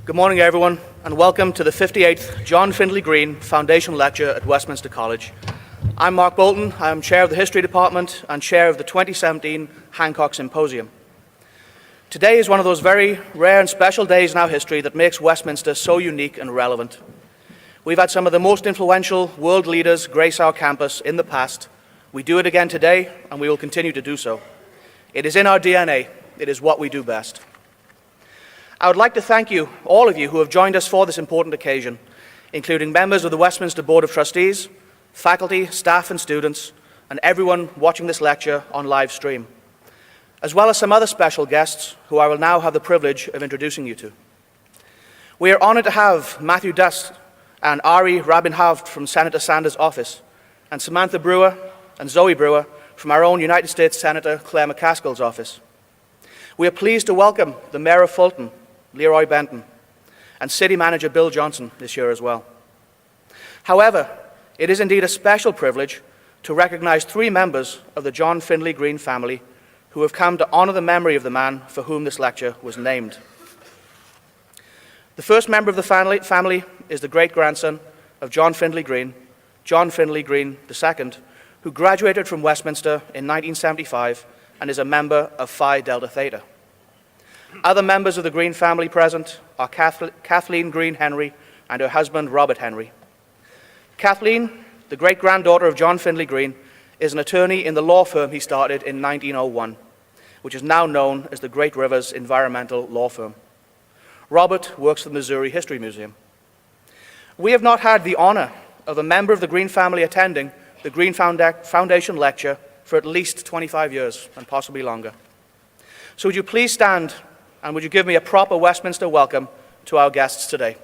Good morning, everyone, and welcome to the 58th John Findlay Green Foundation Lecture at Westminster College. I'm Mark Bolton. I'm Chair of the History Department and Chair of the 2017 Hancock Symposium. Today is one of those very rare and special days in our history that makes Westminster so unique and relevant. We've had some of the most influential world leaders grace our campus in the past. We do it again today, and we will continue to do so. It is in our DNA. It is what we do best. I would like to thank you, all of you, who have joined us for this important occasion, including members of the Westminster Board of Trustees, faculty, staff and students, and everyone watching this lecture on live stream, as well as some other special guests who I will now have the privilege of introducing you to. We are honored to have Matthew Dust and Ari Rabinhavd from Senator Sanders' office, and Samantha Brewer and Zoe Brewer from our own United States Senator Claire McCaskill's office. We are pleased to welcome the Mayor of Fulton, Leroy Benton, and City Manager Bill Johnson this year as well. However, it is indeed a special privilege to recognize three members of the John Findlay Green family who have come to honor the memory of the man for whom this lecture was named. The first member of the family is the great-grandson of John Findlay Green, John Findlay Green II, who graduated from Westminster in 1975 and is a member of Phi Delta Theta. Other members of the Green family present are Kathleen Green Henry and her husband Robert Henry. Kathleen, the great-granddaughter of John Findlay Green, is an attorney in the law firm he started in 1901, which is now known as the Great Rivers Environmental Law Firm. Robert works for the Missouri History Museum. We have not had the honor of a member of the Green family attending the Green Foundation Lecture for at least 25 years, and possibly longer. So would you please stand, and would you give me a proper Westminster welcome to our guests today?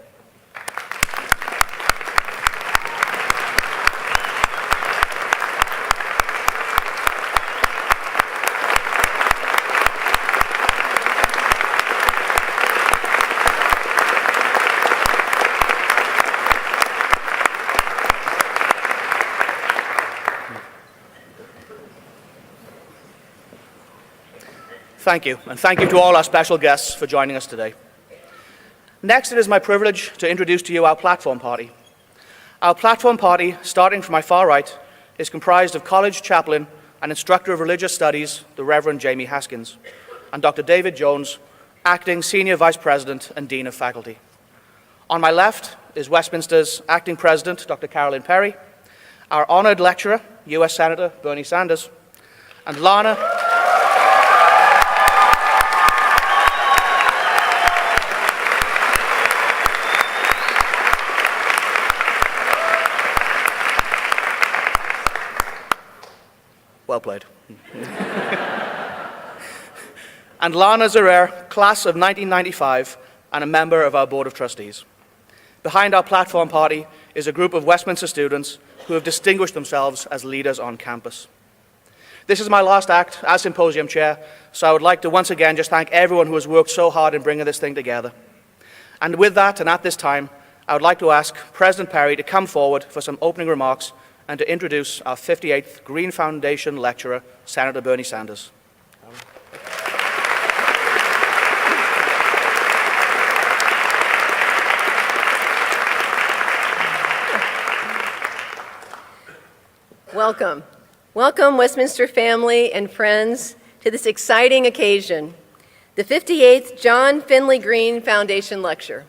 Thank you, and thank you to all our special guests for joining us today. Next, it is my privilege to introduce to you our platform party. Our platform party, starting from my far right, is comprised of college chaplain and instructor of religious studies, the Reverend Jamie Haskins, and Dr. David Jones, acting senior vice president and dean of faculty. On my left is Westminster's acting president, Dr. Carolyn Perry, our honored lecturer, U.S. Senator Bernie Sanders, and Lana. Well played. And Lana Zerer, class of 1995, and a member of our Board of Trustees. Behind our platform party is a group of Westminster students who have distinguished themselves as leaders on campus. This is my last act as Symposium Chair, so I would like to once again just thank everyone who has worked so hard in bringing this thing together. And with that, and at this time, I would like to ask President Perry to come forward for some opening remarks and to introduce our 58th Green Foundation lecturer, Senator Bernie Sanders. Welcome. Welcome, Westminster family and friends, to this exciting occasion, the 58th John Findlay Green Foundation Lecture.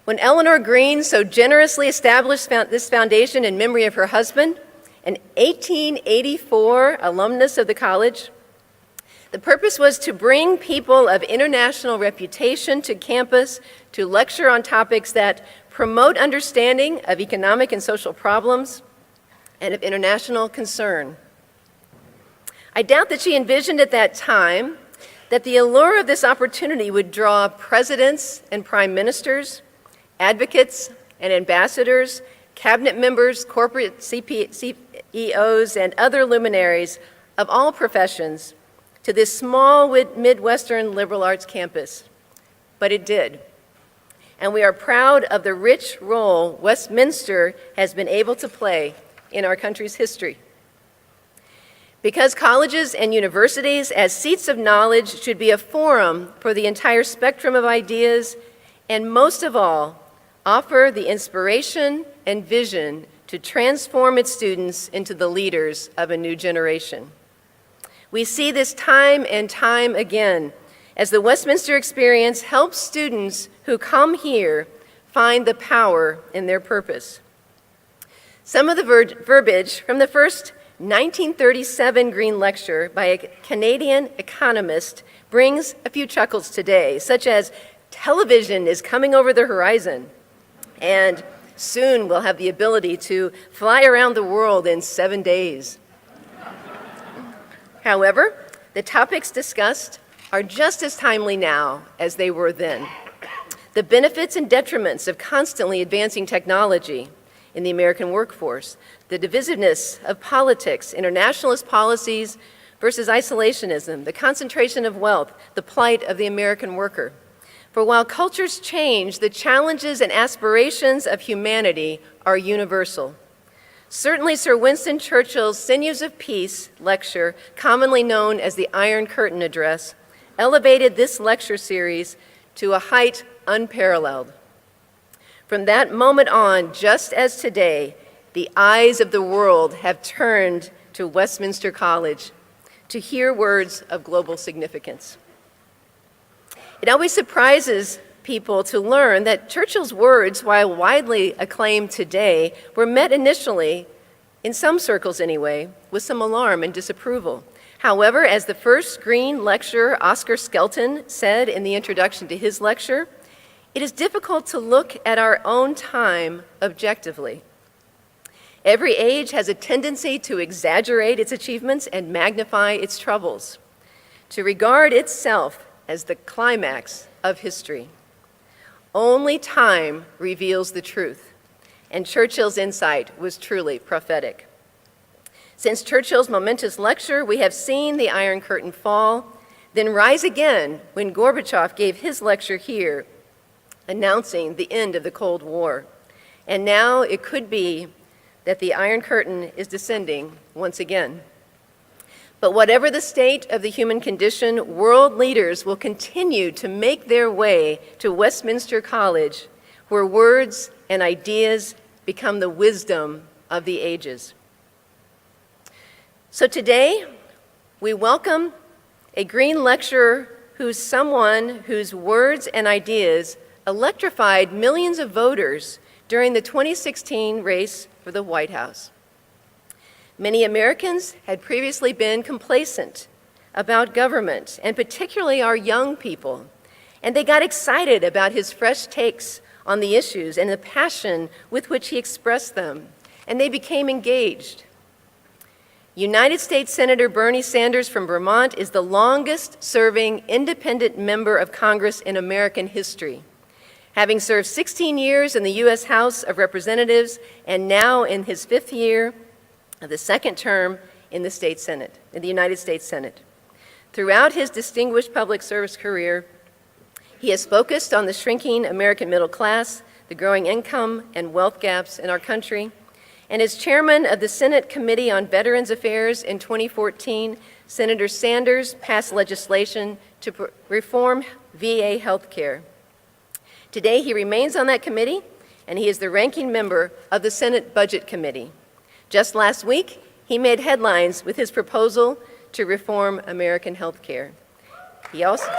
When Eleanor Green so generously established this foundation in memory of her husband, an 1884 alumnus of the college, the purpose was to bring people of international reputation to campus to lecture on topics that promote understanding of economic and social problems and of international concern. I doubt that she envisioned at that time that the allure of this opportunity would draw presidents and prime ministers, advocates and ambassadors, cabinet members, corporate CEOs, and other luminaries of all professions to this small Midwestern liberal arts campus. But it did. And we are proud of the rich role Westminster has been able to play in our country's history. Because colleges and universities, as seats of knowledge, should be a forum for the entire spectrum of ideas, and most of all, offer the inspiration and vision to transform its students into the leaders of a new generation. We see this time and time again as the Westminster Experience helps students who come here find the power in their purpose. Some of the verbiage from the first 1937 Green Lecture by a Canadian economist brings a few chuckles today, such as, "Television is coming over the horizon," and "Soon we'll have the ability to fly around the world in 7 days." However, the topics discussed are just as timely now as they were then. The benefits and detriments of constantly advancing technology in the American workforce, the divisiveness of politics, internationalist policies versus isolationism, the concentration of wealth, the plight of the American worker. For while cultures change, the challenges and aspirations of humanity are universal. Certainly, Sir Winston Churchill's Sinews of Peace lecture, commonly known as the Iron Curtain Address, elevated this lecture series to a height unparalleled. From that moment on, just as today, the eyes of the world have turned to Westminster College to hear words of global significance. It always surprises people to learn that Churchill's words, while widely acclaimed today, were met initially, in some circles anyway, with some alarm and disapproval. However, as the first Green lecturer, Oscar Skelton, said in the introduction to his lecture, it is difficult to look at our own time objectively. Every age has a tendency to exaggerate its achievements and magnify its troubles, to regard itself as the climax of history. Only time reveals the truth, and Churchill's insight was truly prophetic. Since Churchill's momentous lecture, we have seen the Iron Curtain fall, then rise again when Gorbachev gave his lecture here, announcing the end of the Cold War. And now it could be that the Iron Curtain is descending once again. But whatever the state of the human condition, world leaders will continue to make their way to Westminster College, where words and ideas become the wisdom of the ages. So today, we welcome a Green lecturer who's someone whose words and ideas electrified millions of voters during the 2016 race for the White House. Many Americans had previously been complacent about government, and particularly our young people, and they got excited about his fresh takes on the issues and the passion with which he expressed them, and they became engaged. United States Senator Bernie Sanders from Vermont is the longest-serving independent member of Congress in American history, having served 16 years in the U.S. House of Representatives and now in his 5th year of the second term in the United States Senate. Throughout his distinguished public service career, he has focused on the shrinking American middle class, the growing income and wealth gaps in our country, and as chairman of the Senate Committee on Veterans Affairs in 2014, Senator Sanders passed legislation to reform VA health care. Today, he remains on that committee, and he is the ranking member of the Senate Budget Committee. Just last week, he made headlines with his proposal to reform American health care. He also...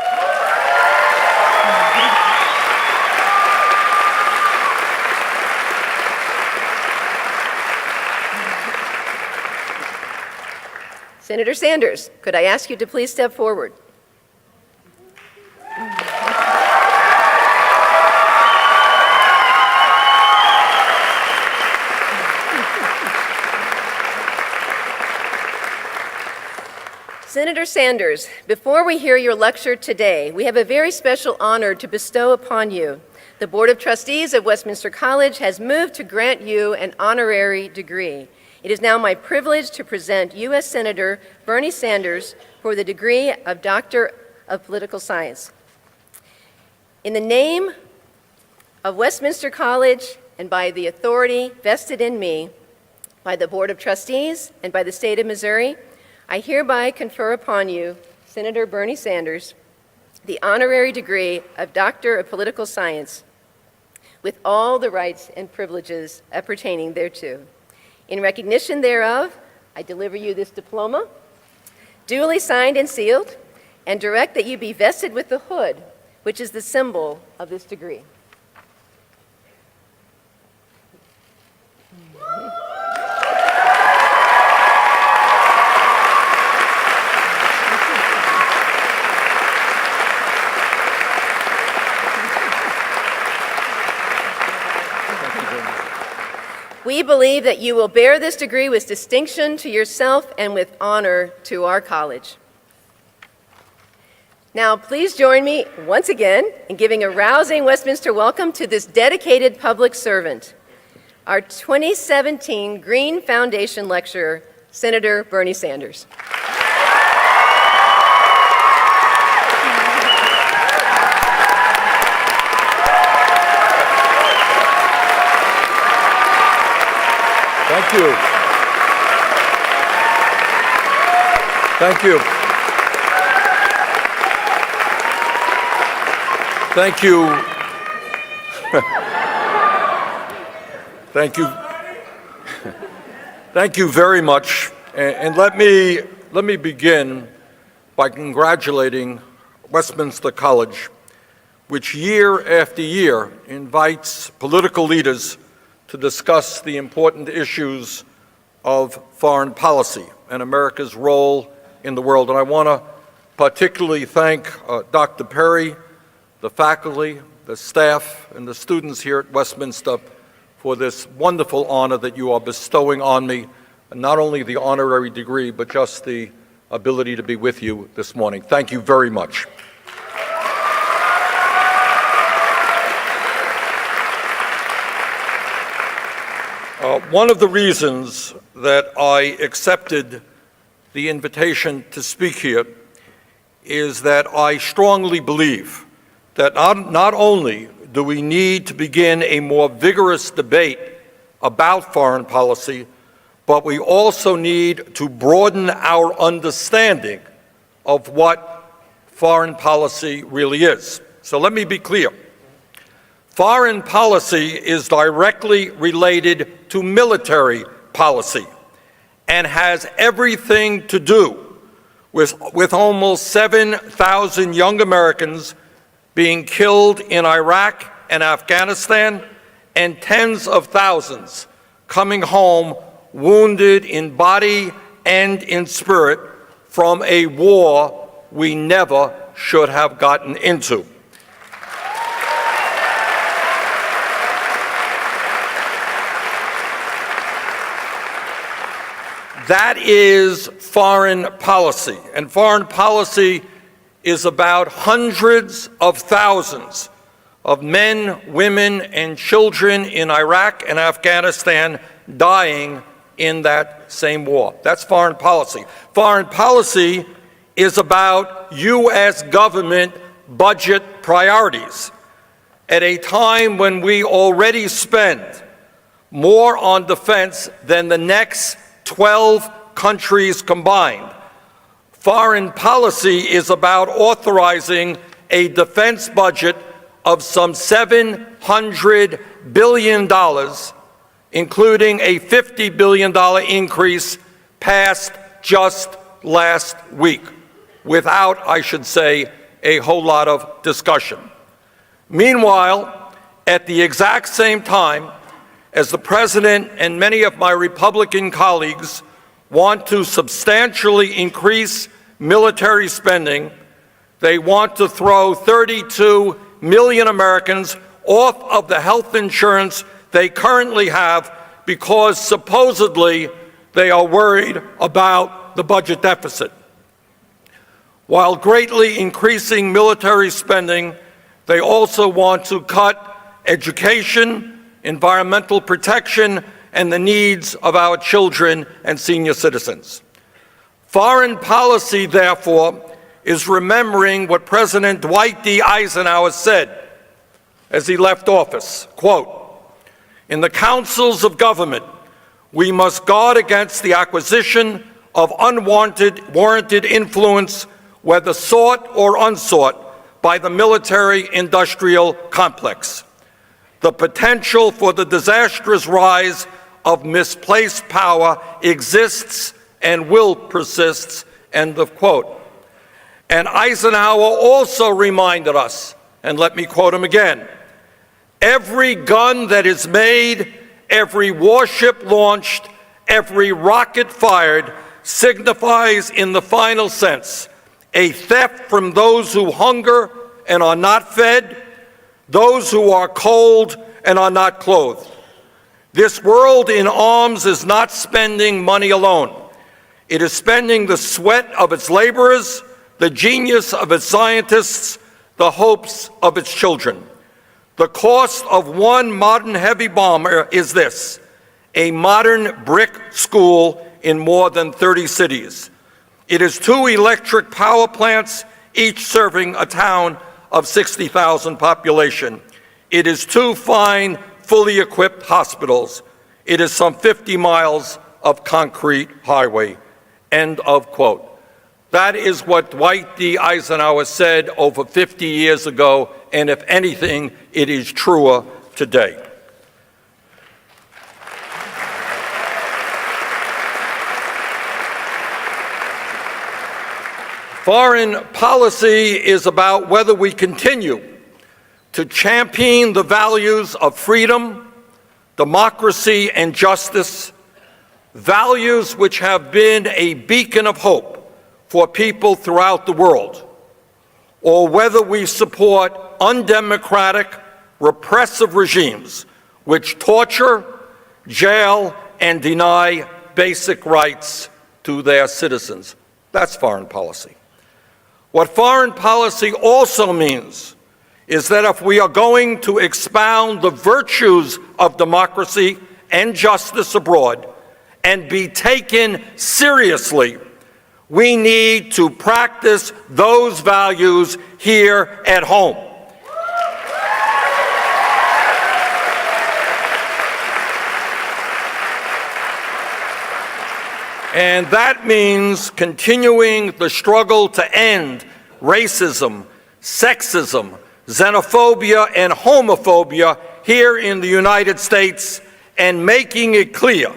Senator Sanders, could I ask you to please step forward? Senator Sanders, before we hear your lecture today, we have a very special honor to bestow upon you. The Board of Trustees of Westminster College has moved to grant you an honorary degree. It is now my privilege to present U.S. Senator Bernie Sanders for the degree of Doctor of Political Science. In the name of Westminster College and by the authority vested in me by the Board of Trustees and by the state of Missouri, I hereby confer upon you, Senator Bernie Sanders, the honorary degree of Doctor of Political Science with all the rights and privileges appertaining thereto. In recognition thereof, I deliver you this diploma, duly signed and sealed, and direct that you be vested with the hood, which is the symbol of this degree. We believe that you will bear this degree with distinction to yourself and with honor to our college. Now, please join me once again in giving a rousing Westminster welcome to this dedicated public servant, our 2017 Green Foundation Lecturer, Senator Bernie Sanders. Thank you. Thank you. Thank you. Thank you. Thank you very much. And let me begin by congratulating Westminster College, which year after year invites political leaders to discuss the important issues of foreign policy and America's role in the world. And I want to particularly thank Dr. Perry, the faculty, the staff, and the students here at Westminster for this wonderful honor that you are bestowing on me, and not only the honorary degree, but just the ability to be with you this morning. Thank you very much. One of the reasons that I accepted the invitation to speak here is that I strongly believe that not only do we need to begin a more vigorous debate about foreign policy, but we also need to broaden our understanding of what foreign policy really is. So let me be clear. Foreign policy is directly related to military policy and has everything to do with almost 7,000 young Americans being killed in Iraq and Afghanistan, and tens of thousands coming home wounded in body and in spirit from a war we never should have gotten into. That is foreign policy, and foreign policy is about hundreds of thousands of men, women, and children in Iraq and Afghanistan dying in that same war. That's foreign policy. Foreign policy is about U.S. government budget priorities at a time when we already spend more on defense than the next 12 countries combined. Foreign policy is about authorizing a defense budget of some $700 billion, including a $50 billion increase passed just last week, without, I should say, a whole lot of discussion. Meanwhile, at the exact same time, as the President and many of my Republican colleagues want to substantially increase military spending, they want to throw 32 million Americans off of the health insurance they currently have because supposedly they are worried about the budget deficit. While greatly increasing military spending, they also want to cut education, environmental protection, and the needs of our children and senior citizens. Foreign policy, therefore, is remembering what President Dwight D. Eisenhower said as he left office, quote, "In the councils of government, we must guard against the acquisition of unwanted, warranted influence, whether sought or unsought, by the military-industrial complex. The potential for the disastrous rise of misplaced power exists and will persist, end of quote. And Eisenhower also reminded us, and let me quote him again, "Every gun that is made, every warship launched, every rocket fired signifies in the final sense a theft from those who hunger and are not fed, those who are cold and are not clothed. This world in arms is not spending money alone. It is spending the sweat of its laborers, the genius of its scientists, the hopes of its children. The cost of one modern heavy bomber is this: a modern brick school in more than 30 cities. It is 2 electric power plants, each serving a town of 60,000 population. It is 2 fine, fully equipped hospitals. It is some 50 miles of concrete highway." End of quote. That is what Dwight D. Eisenhower said over 50 years ago, and if anything, it is truer today. Foreign policy is about whether we continue to champion the values of freedom, democracy, and justice, values which have been a beacon of hope for people throughout the world, or whether we support undemocratic, repressive regimes which torture, jail, and deny basic rights to their citizens. That's foreign policy. What foreign policy also means is that if we are going to expound the virtues of democracy and justice abroad and be taken seriously, we need to practice those values here at home. And that means continuing the struggle to end racism, sexism, xenophobia, and homophobia here in the United States, and making it clear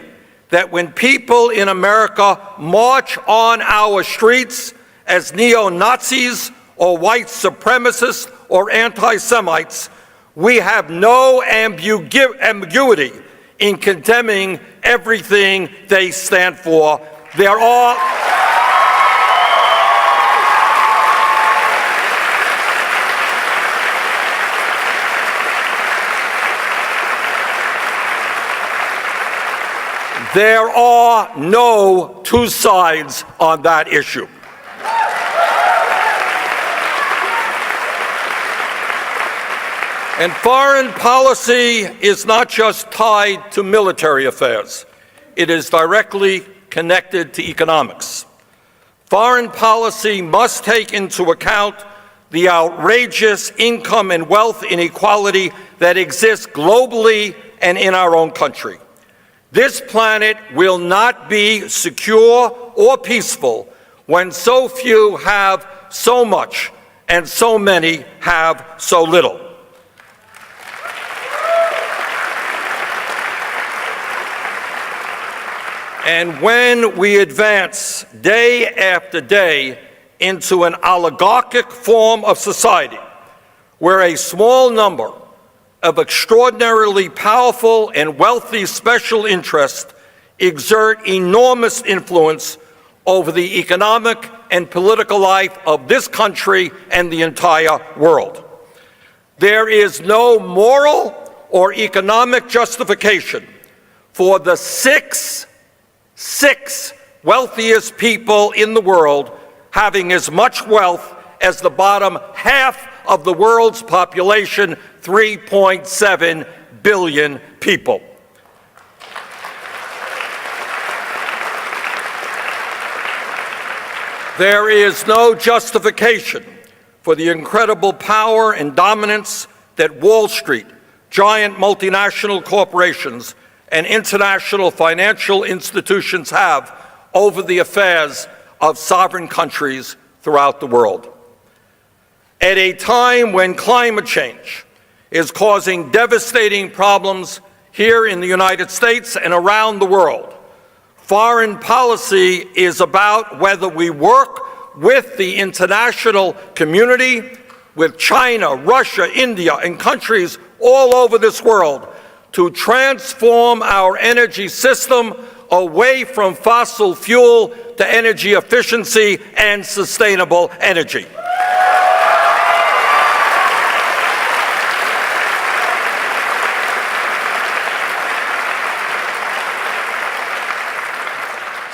that when people in America march on our streets as neo-Nazis or white supremacists or anti-Semites, we have no ambiguity in condemning everything they stand for. There are no two sides on that issue. And foreign policy is not just tied to military affairs. It is directly connected to economics. Foreign policy must take into account the outrageous income and wealth inequality that exists globally and in our own country. This planet will not be secure or peaceful when so few have so much and so many have so little. And when we advance day after day into an oligarchic form of society, where a small number of extraordinarily powerful and wealthy special interests exert enormous influence over the economic and political life of this country and the entire world, there is no moral or economic justification for the six wealthiest people in the world having as much wealth as the bottom half of the world's population, 3.7 billion people. There is no justification for the incredible power and dominance that Wall Street, giant multinational corporations, and international financial institutions have over the affairs of sovereign countries throughout the world. At a time when climate change is causing devastating problems here in the United States and around the world, foreign policy is about whether we work with the international community, with China, Russia, India, and countries all over this world to transform our energy system away from fossil fuel to energy efficiency and sustainable energy.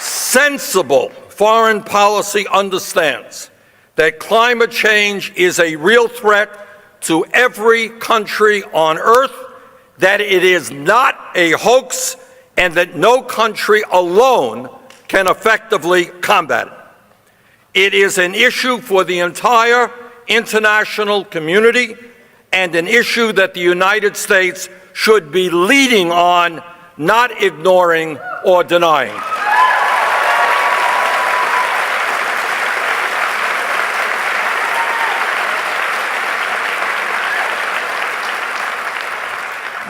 Sensible foreign policy understands that climate change is a real threat to every country on earth, that it is not a hoax, and that no country alone can effectively combat it. It is an issue for the entire international community and an issue that the United States should be leading on, not ignoring or denying.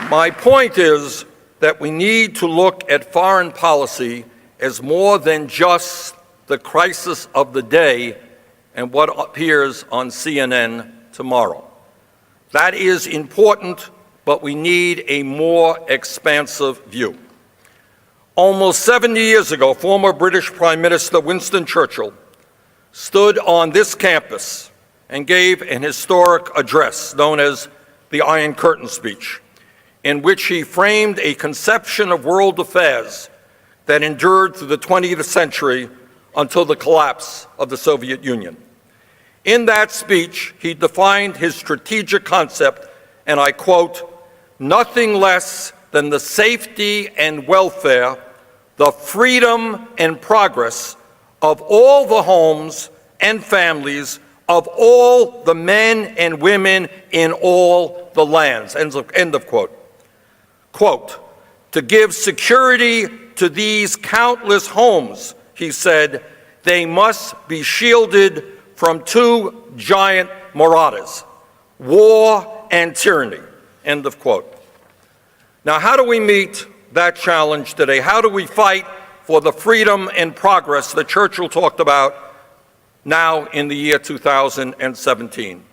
My point is that we need to look at foreign policy as more than just the crisis of the day and what appears on CNN tomorrow. That is important, but we need a more expansive view. Almost 70 years ago, former British Prime Minister Winston Churchill stood on this campus and gave an historic address known as the Iron Curtain speech, in which he framed a conception of world affairs that endured through the 20th century until the collapse of the Soviet Union. In that speech, he defined his strategic concept, and I quote, "Nothing less than the safety and welfare, the freedom and progress of all the homes and families of all the men and women in all the lands." End of quote. Quote, "To give security to these countless homes," he said, "they must be shielded from two giant marauders, war and tyranny." End of quote. Now, how do we meet that challenge today? How do we fight for the freedom and progress that Churchill talked about now in the year 2017?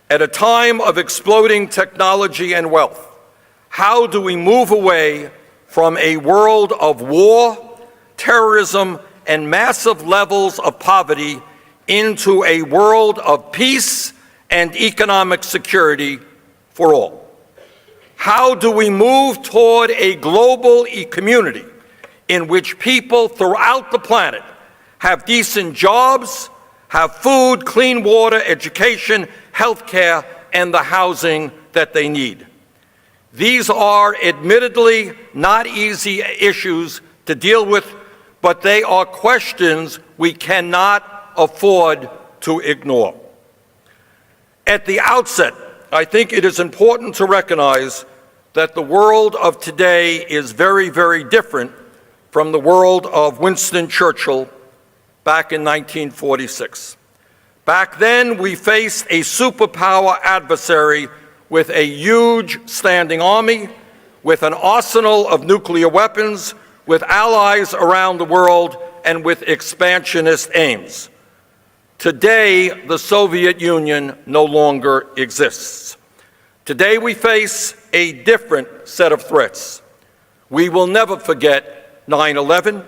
At a time of exploding technology and wealth, how do we move away from a world of war, terrorism, and massive levels of poverty into a world of peace and economic security for all? How do we move toward a global community in which people throughout the planet have decent jobs, have food, clean water, education, health care, and the housing that they need? These are admittedly not easy issues to deal with, but they are questions we cannot afford to ignore. At the outset, I think it is important to recognize that the world of today is very, very different from the world of Winston Churchill back in 1946. Back then, we faced a superpower adversary with a huge standing army, with an arsenal of nuclear weapons, with allies around the world, and with expansionist aims. Today, the Soviet Union no longer exists. Today, we face a different set of threats. We will never forget 9/11.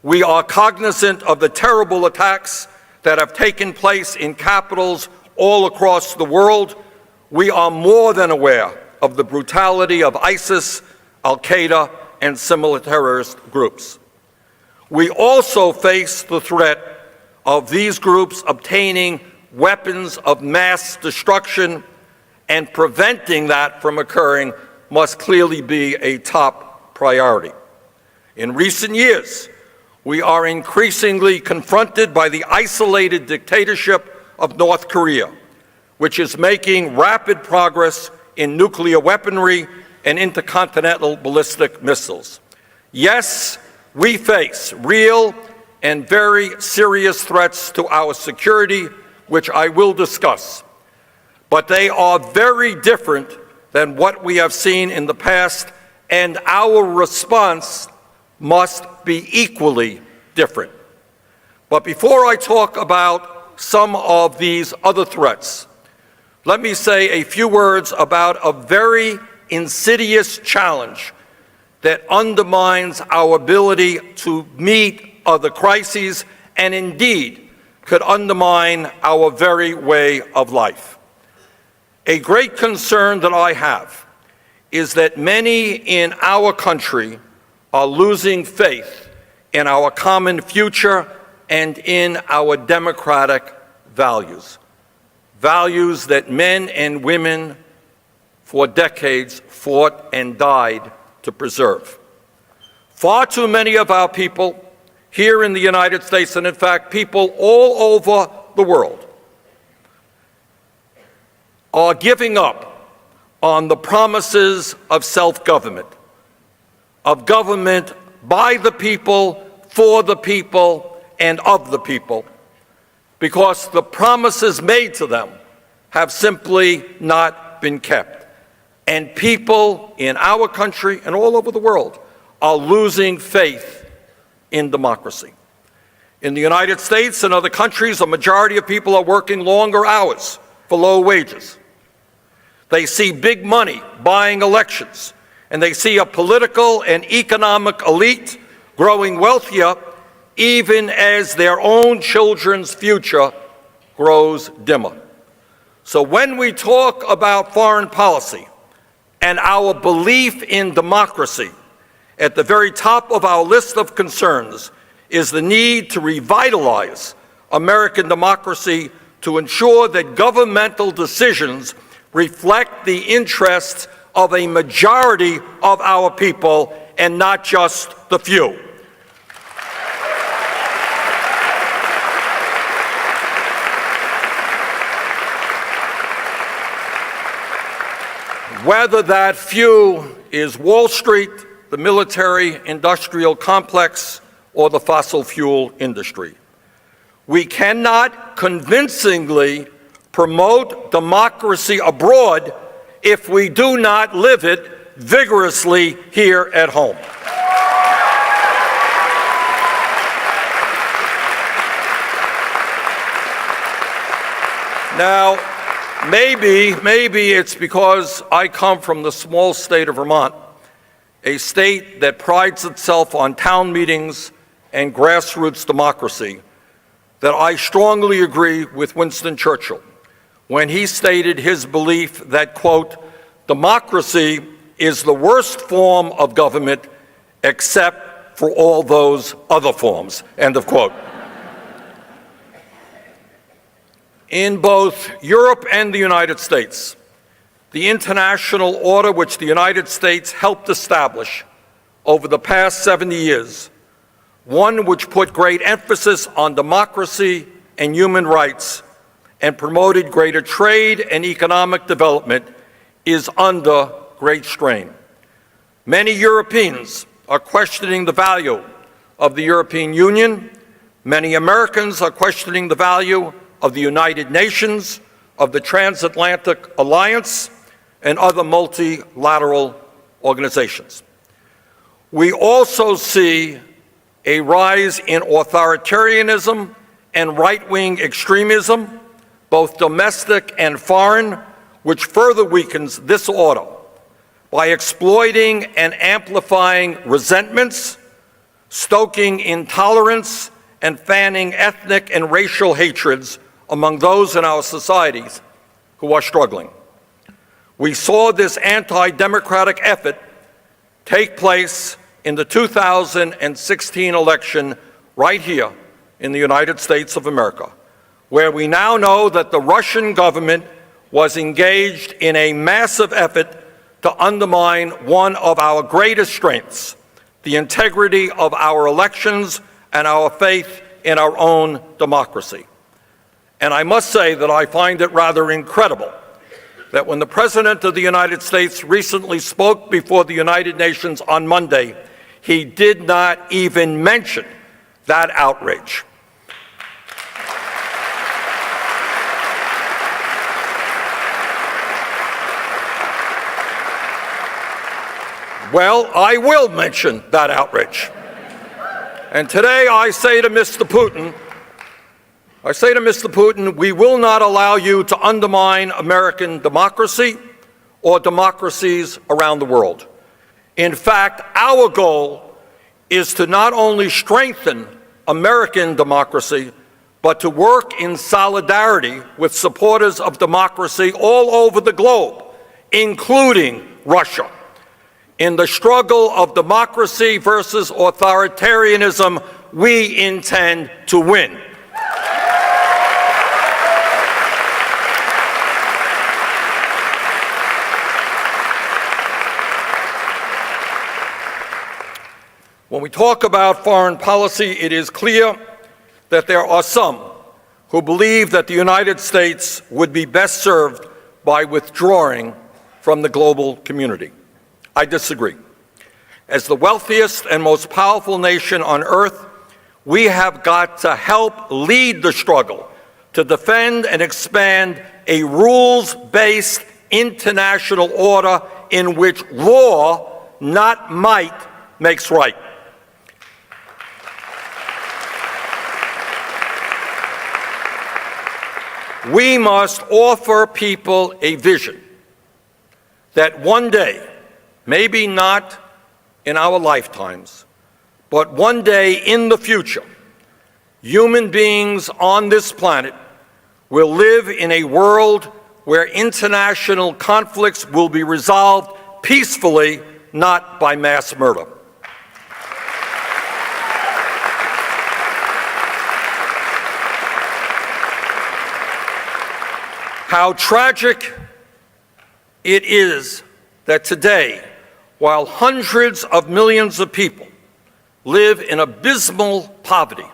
We are cognizant of the terrible attacks that have taken place in capitals all across the world. We are more than aware of the brutality of ISIS, Al-Qaeda, and similar terrorist groups. We also face the threat of these groups obtaining weapons of mass destruction, and preventing that from occurring must clearly be a top priority. In recent years, we are increasingly confronted by the isolated dictatorship of North Korea, which is making rapid progress in nuclear weaponry and intercontinental ballistic missiles. Yes, we face real and very serious threats to our security, which I will discuss. but they are very different than what we have seen in the past, and our response must be equally different. But before I talk about some of these other threats, let me say a few words about a very insidious challenge that undermines our ability to meet other crises and indeed could undermine our very way of life. A great concern that I have is that many in our country are losing faith in our common future and in our democratic values, values that men and women for decades fought and died to preserve. Far too many of our people here in the United States, and in fact people all over the world, are giving up on the promises of self-government, of government by the people, for the people, and of the people, because the promises made to them have simply not been kept. And people in our country and all over the world are losing faith in democracy. In the United States and other countries, a majority of people are working longer hours for low wages. They see big money buying elections, and they see a political and economic elite growing wealthier even as their own children's future grows dimmer. So when we talk about foreign policy and our belief in democracy, at the very top of our list of concerns is the need to revitalize American democracy to ensure that governmental decisions reflect the interests of a majority of our people and not just the few. Whether that few is Wall Street, the military-industrial complex, or the fossil fuel industry. We cannot convincingly promote democracy abroad if we do not live it vigorously here at home. Now, maybe it's because I come from the small state of Vermont, a state that prides itself on town meetings and grassroots democracy, that I strongly agree with Winston Churchill when he stated his belief that, quote, democracy is the worst form of government except for all those other forms, end of quote. In both Europe and the United States, the international order which the United States helped establish over the past 70 years, one which put great emphasis on democracy and human rights and promoted greater trade and economic development, is under great strain. Many Europeans are questioning the value of the European Union. Many Americans are questioning the value of the United Nations, of the Transatlantic Alliance, and other multilateral organizations. We also see a rise in authoritarianism and right-wing extremism, both domestic and foreign, which further weakens this order by exploiting and amplifying resentments, stoking intolerance, and fanning ethnic and racial hatreds among those in our societies who are struggling. We saw this anti-democratic effort take place in the 2016 election right here in the United States of America, where we now know that the Russian government was engaged in a massive effort to undermine one of our greatest strengths, the integrity of our elections and our faith in our own democracy. And I must say that I find it rather incredible that when the President of the United States recently spoke before the United Nations on Monday, he did not even mention that outrage. Well, I will mention that outrage. And today I say to Mr. Putin, we will not allow you to undermine American democracy or democracies around the world. In fact, our goal is to not only strengthen American democracy, but to work in solidarity with supporters of democracy all over the globe, including Russia, in the struggle of democracy versus authoritarianism we intend to win. When we talk about foreign policy, it is clear that there are some who believe that the United States would be best served by withdrawing from the global community. I disagree. As the wealthiest and most powerful nation on earth, we have got to help lead the struggle to defend and expand a rules-based international order in which law, not might, makes right. We must offer people a vision that one day, maybe not in our lifetimes, but one day in the future, human beings on this planet will live in a world where international conflicts will be resolved peacefully, not by mass murder. How tragic it is that today, while hundreds of millions of people live in abysmal poverty,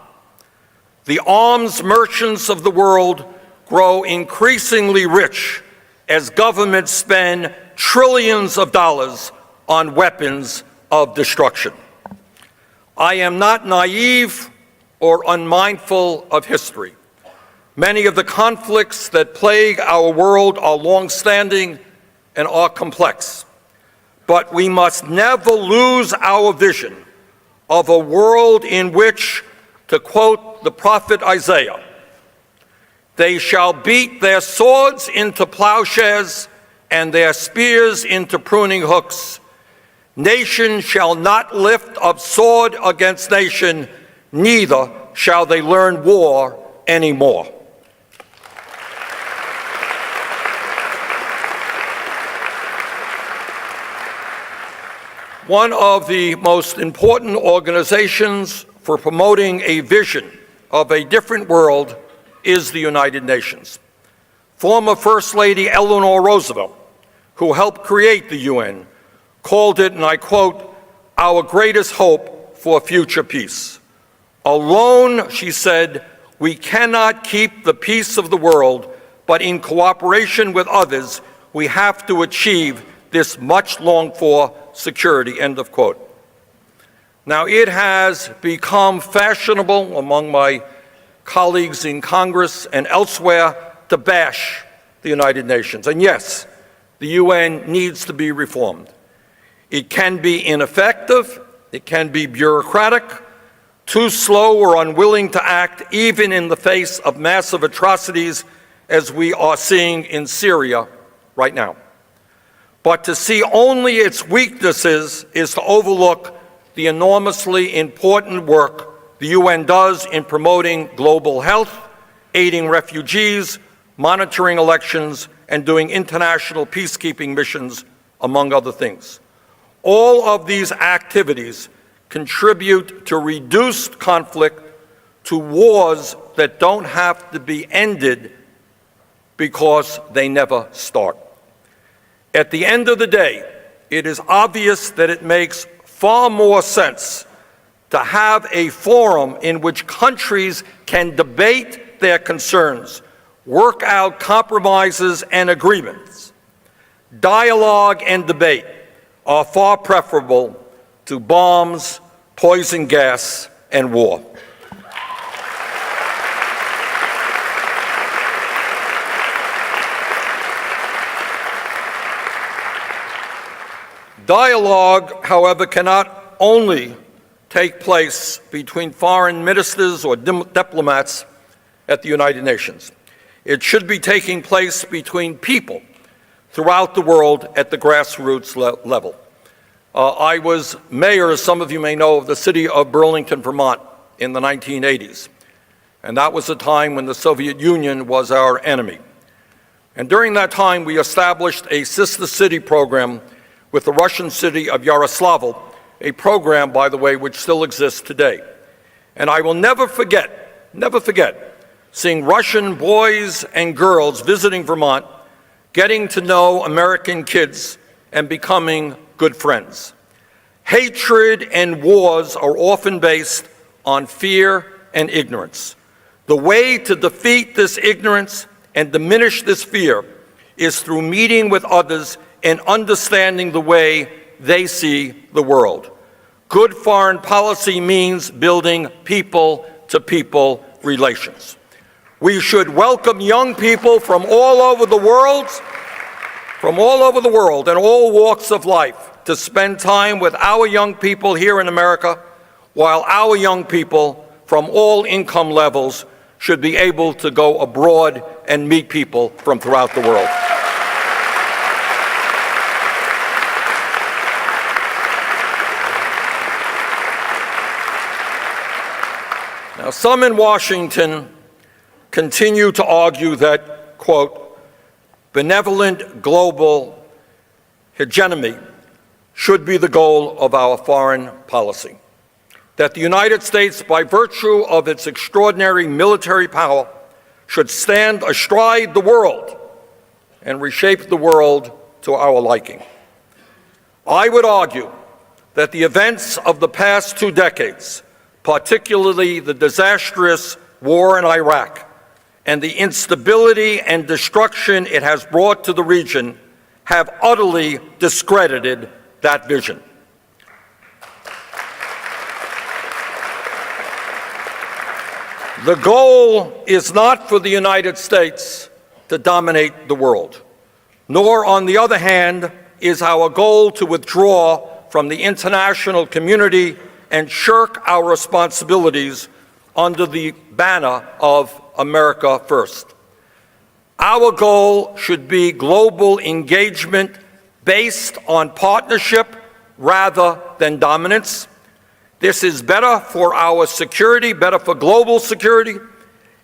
the arms merchants of the world grow increasingly rich as governments spend trillions of dollars on weapons of destruction. I am not naive or unmindful of history. Many of the conflicts that plague our world are long-standing and are complex. But we must never lose our vision of a world in which, to quote the prophet Isaiah, they shall beat their swords into plowshares and their spears into pruning hooks. Nation shall not lift up sword against nation, neither shall they learn war anymore. One of the most important organizations for promoting a vision of a different world is the United Nations. Former First Lady Eleanor Roosevelt, who helped create the UN, called it, and I quote, "our greatest hope for future peace." Alone, she said, we cannot keep the peace of the world, but in cooperation with others, we have to achieve this much longed for security, end of quote. Now, it has become fashionable among my colleagues in Congress and elsewhere to bash the United Nations. And yes, the UN needs to be reformed. It can be ineffective, it can be bureaucratic, too slow or unwilling to act even in the face of massive atrocities as we are seeing in Syria right now. But to see only its weaknesses is to overlook the enormously important work the UN does in promoting global health, aiding refugees, monitoring elections, and doing international peacekeeping missions, among other things. All of these activities contribute to reduced conflict, to wars that don't have to be ended because they never start. At the end of the day, it is obvious that it makes far more sense to have a forum in which countries can debate their concerns, work out compromises and agreements. Dialogue and debate are far preferable to bombs, poison gas, and war. Dialogue, however, cannot only take place between foreign ministers or diplomats at the United Nations. It should be taking place between people throughout the world at the grassroots level. I was mayor, as some of you may know, of the city of Burlington, Vermont in the 1980s. And that was a time when the Soviet Union was our enemy. And during that time, we established a sister city program with the Russian city of Yaroslavl, a program, by the way, which still exists today. And I will never forget, seeing Russian boys and girls visiting Vermont, getting to know American kids, and becoming good friends. Hatred and wars are often based on fear and ignorance. The way to defeat this ignorance and diminish this fear is through meeting with others and understanding the way they see the world. Good foreign policy means building people-to-people relations. We should welcome young people from all over the world and all walks of life to spend time with our young people here in America, while our young people from all income levels should be able to go abroad and meet people from throughout the world. Now, some in Washington continue to argue that, quote, benevolent global hegemony should be the goal of our foreign policy. That the United States, by virtue of its extraordinary military power, should stand astride the world and reshape the world to our liking. I would argue that the events of the past 2 decades, particularly the disastrous war in Iraq and the instability and destruction it has brought to the region, have utterly discredited that vision. The goal is not for the United States to dominate the world, nor, on the other hand, is our goal to withdraw from the international community and shirk our responsibilities under the banner of America First. Our goal should be global engagement based on partnership rather than dominance. This is better for our security, better for global security,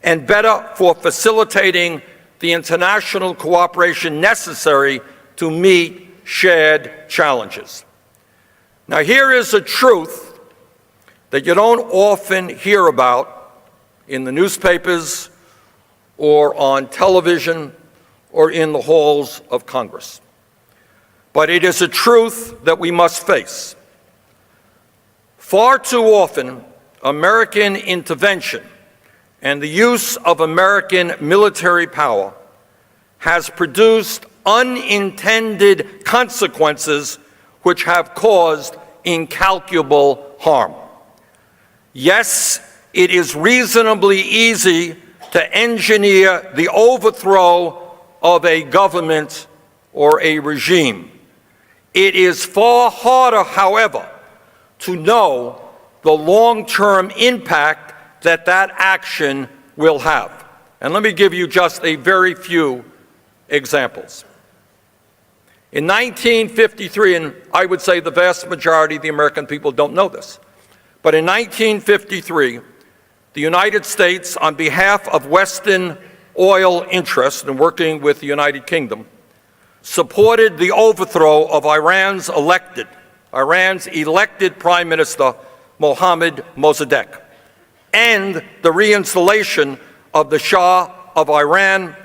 and better for facilitating the international cooperation necessary to meet shared challenges. Now, here is a truth that you don't often hear about in the newspapers or on television or in the halls of Congress. But it is a truth that we must face. Far too often, American intervention and the use of American military power has produced unintended consequences which have caused incalculable harm. Yes, it is reasonably easy to engineer the overthrow of a government or a regime. It is far harder, however, to know the long-term impact that that action will have. And let me give you just a very few examples. In 1953, and I would say the vast majority of the American people don't know this, but in 1953, the United States, on behalf of Western oil interests and working with the United Kingdom, supported the overthrow of Iran's elected Prime Minister, Mohammad Mossadegh, and the reinstallation of the Shah of Iran,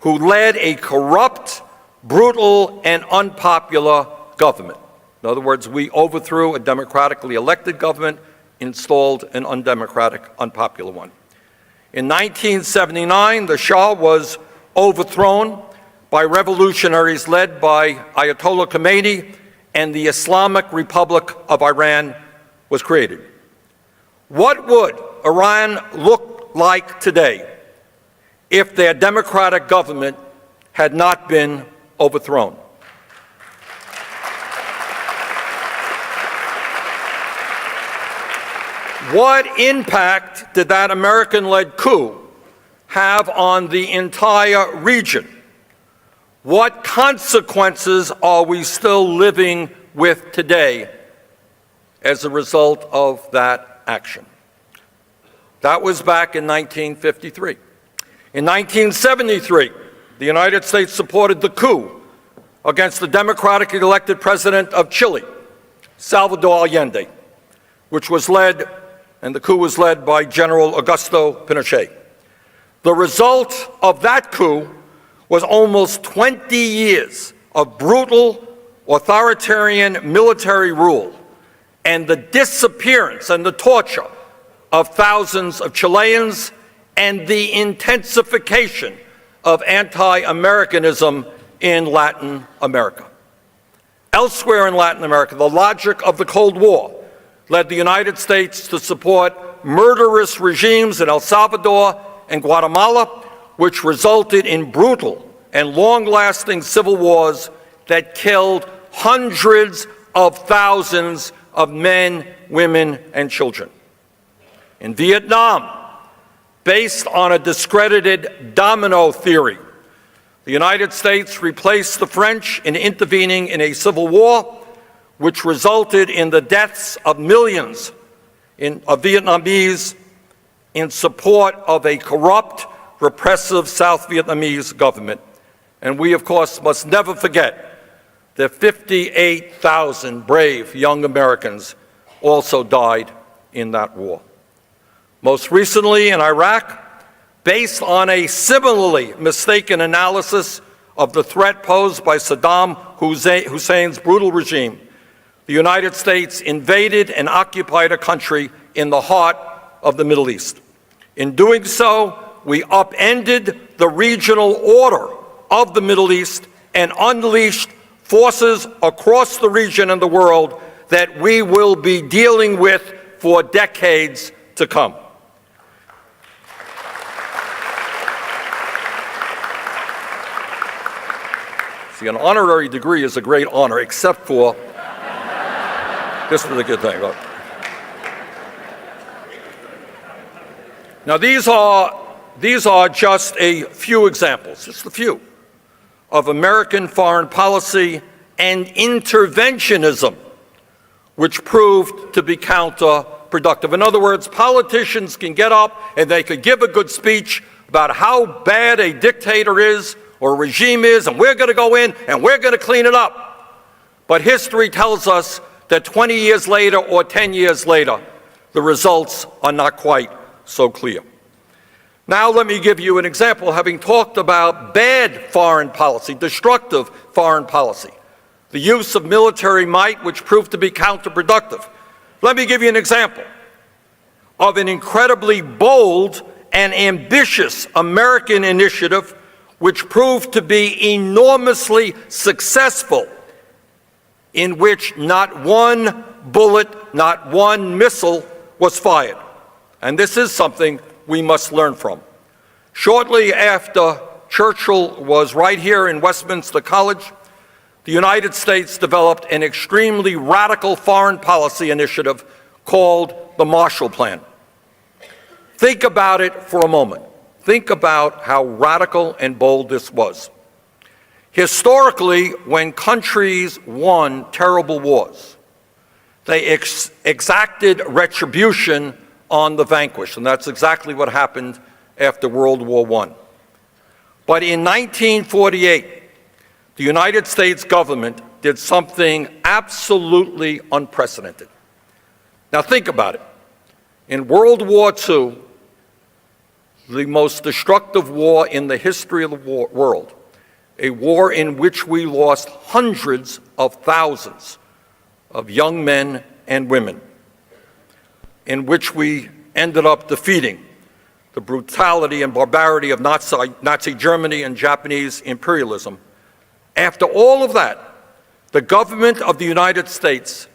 who led a corrupt, brutal, and unpopular government. In other words, we overthrew a democratically elected government, installed an undemocratic, unpopular one. In 1979, the Shah was overthrown by revolutionaries led by Ayatollah Khomeini, and the Islamic Republic of Iran was created. What would Iran look like today if their democratic government had not been overthrown? What impact did that American-led coup have on the entire region? What consequences are we still living with today as a result of that action? That was back in 1953. In 1973, the United States supported the coup against the democratically elected president of Chile, Salvador Allende, which was led, and the coup was led by General Augusto Pinochet. The result of that coup was almost 20 years of brutal, authoritarian military rule and the disappearance and the torture of thousands of Chileans and the intensification of anti-Americanism in Latin America. Elsewhere in Latin America, the logic of the Cold War led the United States to support murderous regimes in El Salvador and Guatemala, which resulted in brutal and long-lasting civil wars that killed hundreds of thousands of men, women, and children. In Vietnam, based on a discredited domino theory, the United States replaced the French in intervening in a civil war, which resulted in the deaths of millions of Vietnamese in support of a corrupt, repressive South Vietnamese government. And we, of course, must never forget that 58,000 brave young Americans also died in that war. Most recently in Iraq, based on a similarly mistaken analysis of the threat posed by Saddam Hussein's brutal regime, the United States invaded and occupied a country in the heart of the Middle East. In doing so, we upended the regional order of the Middle East and unleashed forces across the region and the world that we will be dealing with for decades to come. See, an honorary degree is a great honor, except for this is a good thing. Look. Now, these are just a few examples, just a few, of American foreign policy and interventionism, which proved to be counterproductive. In other words, politicians can get up and they could give a good speech about how bad a dictator is or a regime is, and we're going to go in and we're going to clean it up. But history tells us that 20 years later or 10 years later, the results are not quite so clear. Now let me give you an example, having talked about bad foreign policy, destructive foreign policy, the use of military might, which proved to be counterproductive. Let me give you an example of an incredibly bold and ambitious American initiative which proved to be enormously successful, in which not one bullet, not one missile was fired. And this is something we must learn from. Shortly after Churchill was right here in Westminster College, the United States developed an extremely radical foreign policy initiative called the Marshall Plan. Think about it for a moment. Think about how radical and bold this was. Historically, when countries won terrible wars, they exacted retribution on the vanquished, and that's exactly what happened after World War I. But in 1948, the United States government did something absolutely unprecedented. Now think about it. In World War II, the most destructive war in the history of the world, a war in which we lost hundreds of thousands of young men and women, in which we ended up defeating the brutality and barbarity of Nazi Germany and Japanese imperialism. After all of that, the government of the United States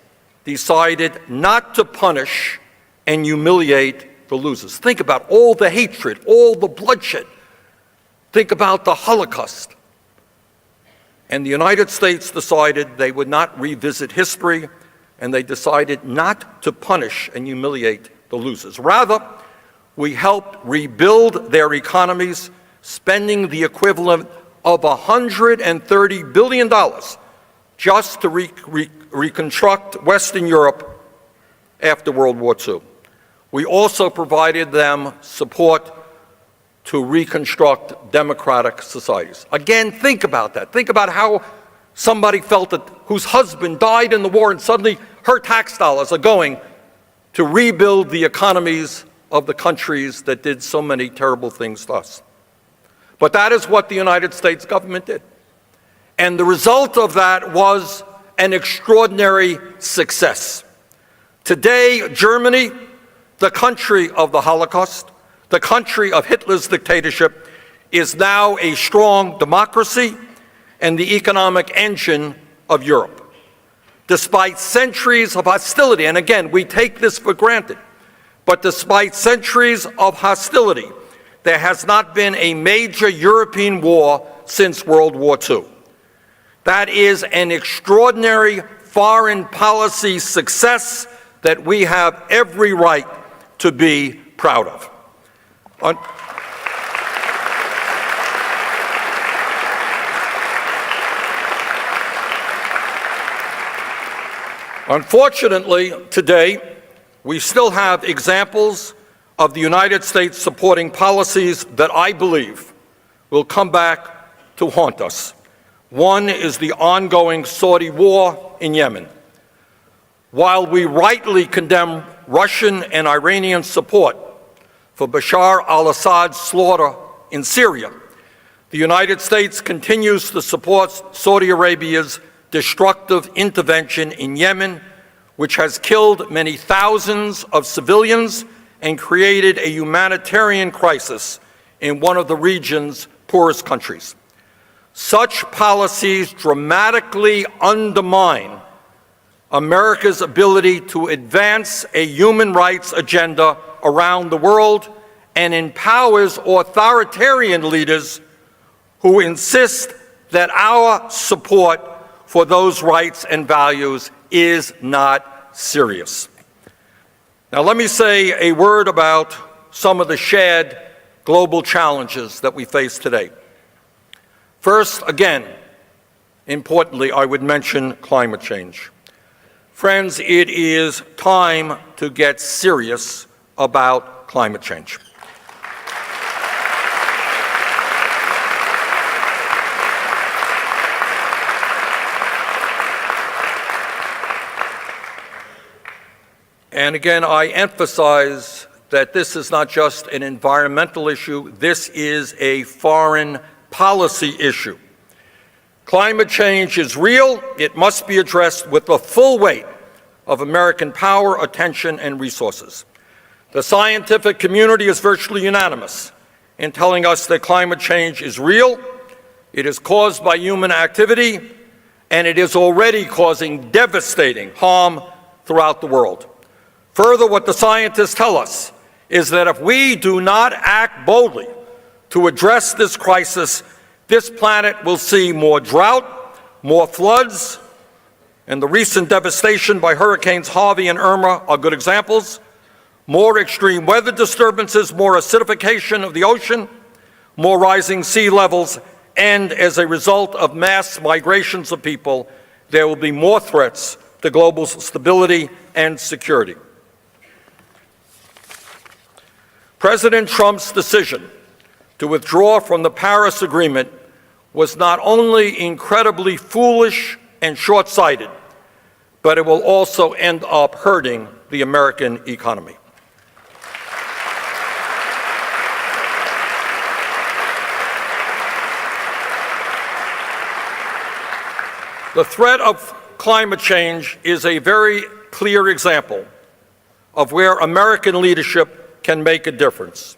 decided not to punish and humiliate the losers. Think about all the hatred, all the bloodshed. Think about the Holocaust. And the United States decided they would not revisit history, and they decided not to punish and humiliate the losers. Rather, we helped rebuild their economies, spending the equivalent of $130 billion just to reconstruct Western Europe after World War II. We also provided them support to reconstruct democratic societies. Again, think about that. Think about how somebody felt that whose husband died in the war, and suddenly her tax dollars are going to rebuild the economies of the countries that did so many terrible things to us. But that is what the United States government did. And the result of that was an extraordinary success. Today, Germany, the country of the Holocaust, the country of Hitler's dictatorship, is now a strong democracy and the economic engine of Europe. Despite centuries of hostility, and again, we take this for granted, but despite centuries of hostility, there has not been a major European war since World War II. That is an extraordinary foreign policy success that we have every right to be proud of. Unfortunately, today, we still have examples of the United States supporting policies that I believe will come back to haunt us. One is the ongoing Saudi war in Yemen. While we rightly condemn Russian and Iranian support for Bashar al-Assad's slaughter in Syria, the United States continues to support Saudi Arabia's destructive intervention in Yemen, which has killed many thousands of civilians and created a humanitarian crisis in one of the region's poorest countries. Such policies dramatically undermine America's ability to advance a human rights agenda around the world and empowers authoritarian leaders who insist that our support for those rights and values is not serious. Now, let me say a word about some of the shared global challenges that we face today. First, again, importantly, I would mention climate change. Friends, it is time to get serious about climate change. And again, I emphasize that this is not just an environmental issue, this is a foreign policy issue. Climate change is real. It must be addressed with the full weight of American power, attention, and resources. The scientific community is virtually unanimous in telling us that climate change is real, it is caused by human activity, and it is already causing devastating harm throughout the world. Further, what the scientists tell us is that if we do not act boldly to address this crisis, this planet will see more drought, more floods, and the recent devastation by Hurricanes Harvey and Irma are good examples, more extreme weather disturbances, more acidification of the ocean, more rising sea levels, and as a result of mass migrations of people, there will be more threats to global stability and security. President Trump's decision to withdraw from the Paris Agreement was not only incredibly foolish and short-sighted, but it will also end up hurting the American economy. The threat of climate change is a very clear example of where American leadership can make a difference.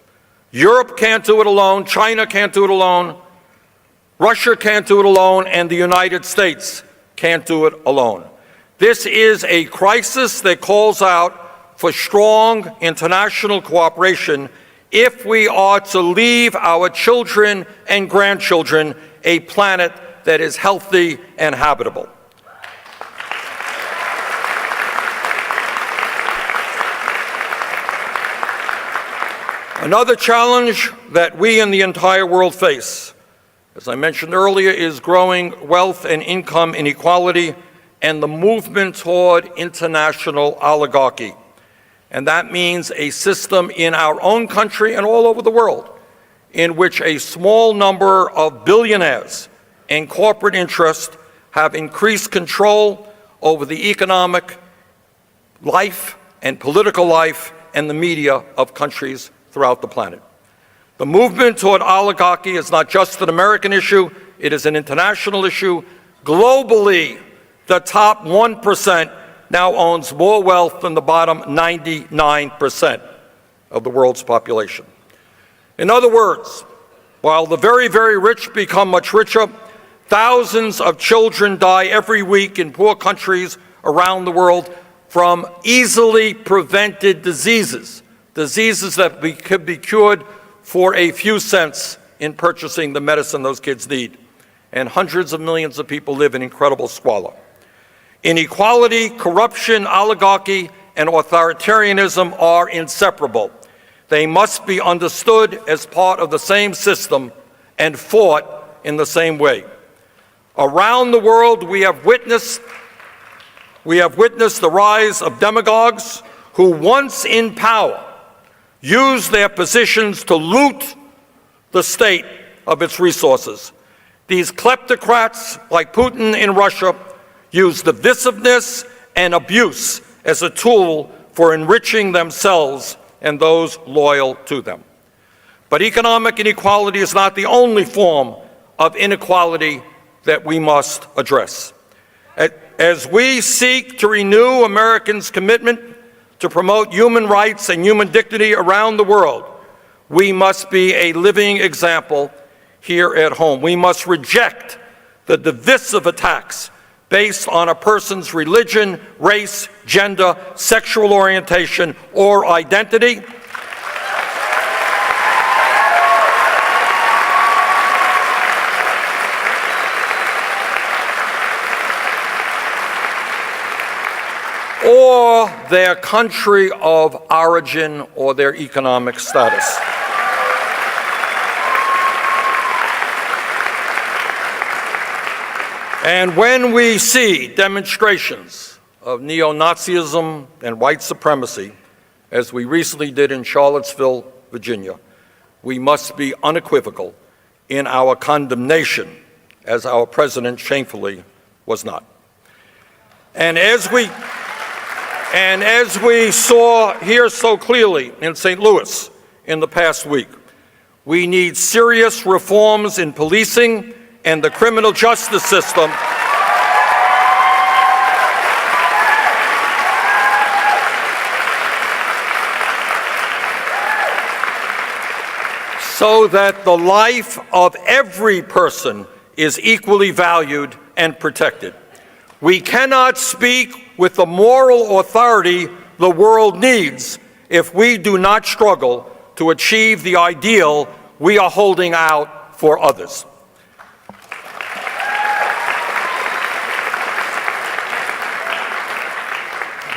Europe can't do it alone, China can't do it alone, Russia can't do it alone, and the United States can't do it alone. This is a crisis that calls out for strong international cooperation if we are to leave our children and grandchildren a planet that is healthy and habitable. Another challenge that we and the entire world face, as I mentioned earlier, is growing wealth and income inequality and the movement toward international oligarchy. And that means a system in our own country and all over the world in which a small number of billionaires and corporate interests have increased control over the economic life and political life and the media of countries throughout the planet. The movement toward oligarchy is not just an American issue, it is an international issue. Globally, the top 1% now owns more wealth than the bottom 99% of the world's population. In other words, while the very, very rich become much richer, thousands of children die every week in poor countries around the world from easily prevented diseases that could be cured for a few cents in purchasing the medicine those kids need. And hundreds of millions of people live in incredible squalor. Inequality, corruption, oligarchy, and authoritarianism are inseparable. They must be understood as part of the same system and fought in the same way. Around the world, we have witnessed the rise of demagogues who, once in power, use their positions to loot the state of its resources. These kleptocrats, like Putin in Russia, use divisiveness and abuse as a tool for enriching themselves and those loyal to them. But economic inequality is not the only form of inequality that we must address. As we seek to renew Americans' commitment to promote human rights and human dignity around the world, we must be a living example here at home. We must reject the divisive attacks based on a person's religion, race, gender, sexual orientation, or identity. Or their country of origin or their economic status. And when we see demonstrations of neo-Nazism and white supremacy, as we recently did in Charlottesville, Virginia, we must be unequivocal in our condemnation, as our president shamefully was not. And as we saw here so clearly in St. Louis in the past week, we need serious reforms in policing and the criminal justice system so that the life of every person is equally valued and protected. We cannot speak with the moral authority the world needs if we do not struggle to achieve the ideal we are holding out for others.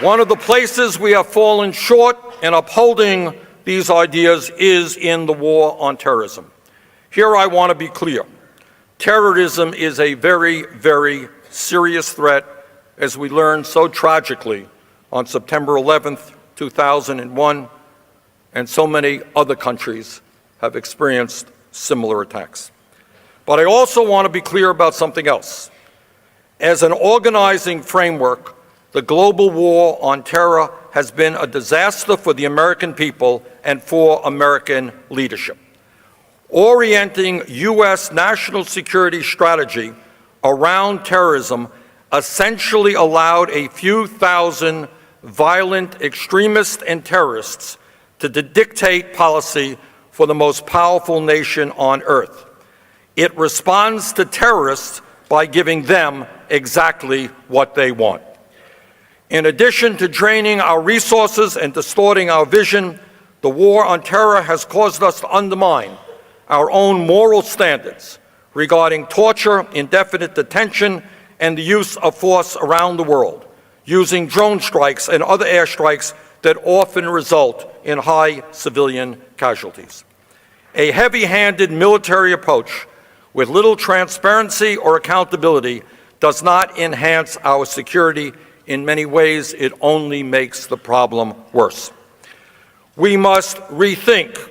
One of the places we have fallen short in upholding these ideas is in the war on terrorism. Here I want to be clear. Terrorism is a very, very serious threat, as we learned so tragically on September 11th, 2001, and so many other countries have experienced similar attacks. But I also want to be clear about something else. As an organizing framework, the global war on terror has been a disaster for the American people and for American leadership. Orienting U.S. national security strategy around terrorism essentially allowed a few thousand violent extremists and terrorists to dictate policy for the most powerful nation on earth. It responds to terrorists by giving them exactly what they want. In addition to draining our resources and distorting our vision, the war on terror has caused us to undermine our own moral standards regarding torture, indefinite detention, and the use of force around the world, using drone strikes and other airstrikes that often result in high civilian casualties. A heavy-handed military approach with little transparency or accountability does not enhance our security. In many ways, it only makes the problem worse. We must rethink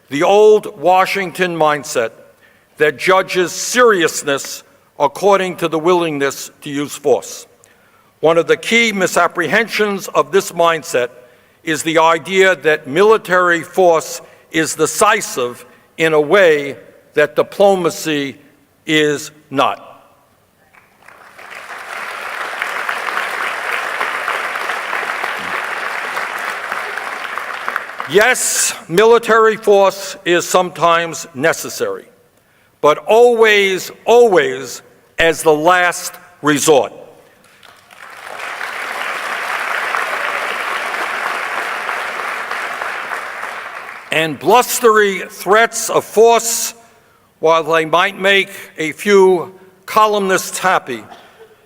the old Washington mindset that judges seriousness according to the willingness to use force. One of the key misapprehensions of this mindset is the idea that military force is decisive in a way that diplomacy is not. Yes, military force is sometimes necessary, but always, always as the last resort. And blustery threats of force, while they might make a few columnists happy,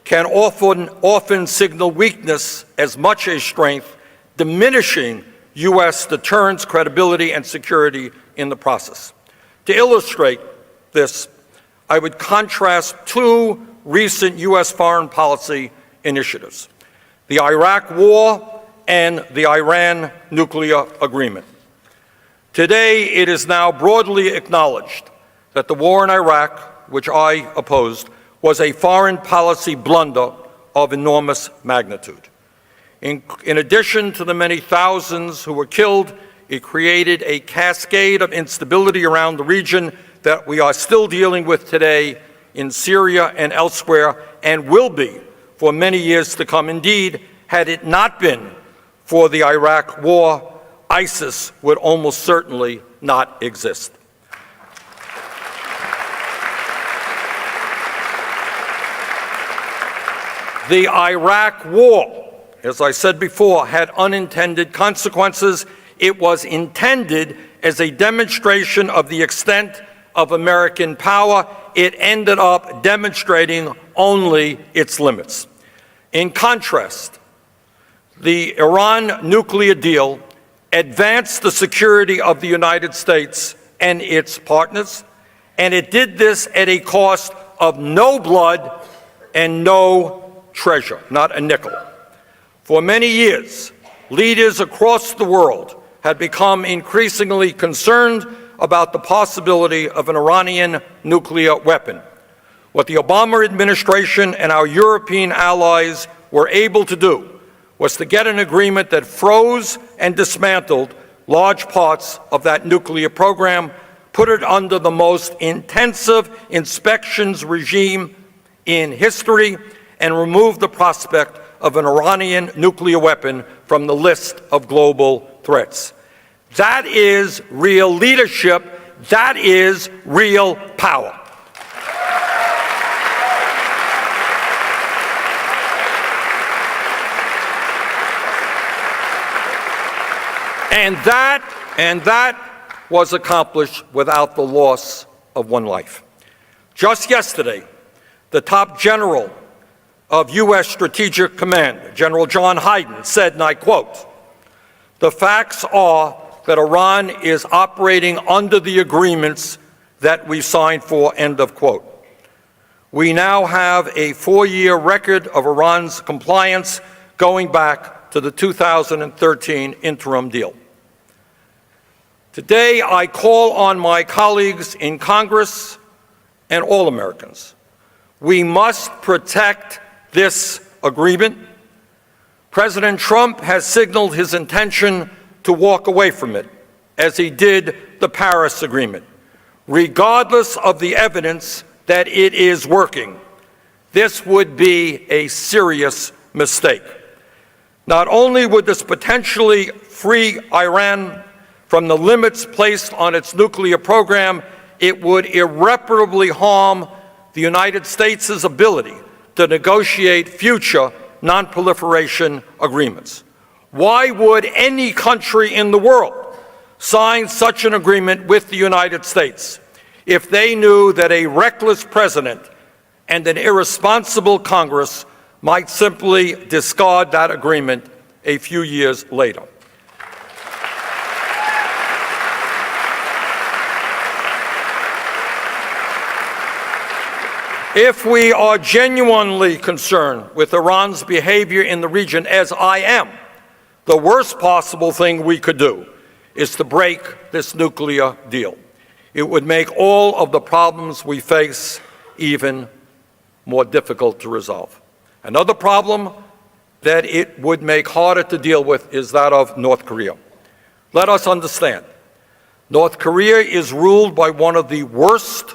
can often signal weakness as much as strength, diminishing U.S. deterrence, credibility, and security in the process. To illustrate this, I would contrast two recent U.S. foreign policy initiatives: the Iraq War and the Iran nuclear agreement. Today, it is now broadly acknowledged that the war in Iraq, which I opposed, was a foreign policy blunder of enormous magnitude. In addition to the many thousands who were killed, it created a cascade of instability around the region that we are still dealing with today in Syria and elsewhere, and will be for many years to come. Indeed, had it not been for the Iraq War, ISIS would almost certainly not exist. The Iraq War, as I said before, had unintended consequences. It was intended as a demonstration of the extent of American power. It ended up demonstrating only its limits. In contrast, the Iran nuclear deal advanced the security of the United States and its partners, and it did this at a cost of no blood and no treasure, not a nickel. For many years, leaders across the world had become increasingly concerned about the possibility of an Iranian nuclear weapon. What the Obama administration and our European allies were able to do was to get an agreement that froze and dismantled large parts of that nuclear program, put it under the most intensive inspections regime in history, and removed the prospect of an Iranian nuclear weapon from the list of global threats. That is real leadership. That is real power. And that was accomplished without the loss of one life. Just yesterday, the top general of U.S. Strategic Command, General John Hyden, said, and I quote, "The facts are that Iran is operating under the agreements that we signed for," end of quote. We now have a 4-year record of Iran's compliance going back to the 2013 interim deal. Today, I call on my colleagues in Congress and all Americans. We must protect this agreement. President Trump has signaled his intention to walk away from it, as he did the Paris Agreement, regardless of the evidence that it is working. This would be a serious mistake. Not only would this potentially free Iran from the limits placed on its nuclear program, it would irreparably harm the United States' ability to negotiate future non-proliferation agreements. Why would any country in the world sign such an agreement with the United States if they knew that a reckless president and an irresponsible Congress might simply discard that agreement a few years later? If we are genuinely concerned with Iran's behavior in the region, as I am, the worst possible thing we could do is to break this nuclear deal. It would make all of the problems we face even more difficult to resolve. Another problem that it would make harder to deal with is that of North Korea. Let us understand, North Korea is ruled by one of the worst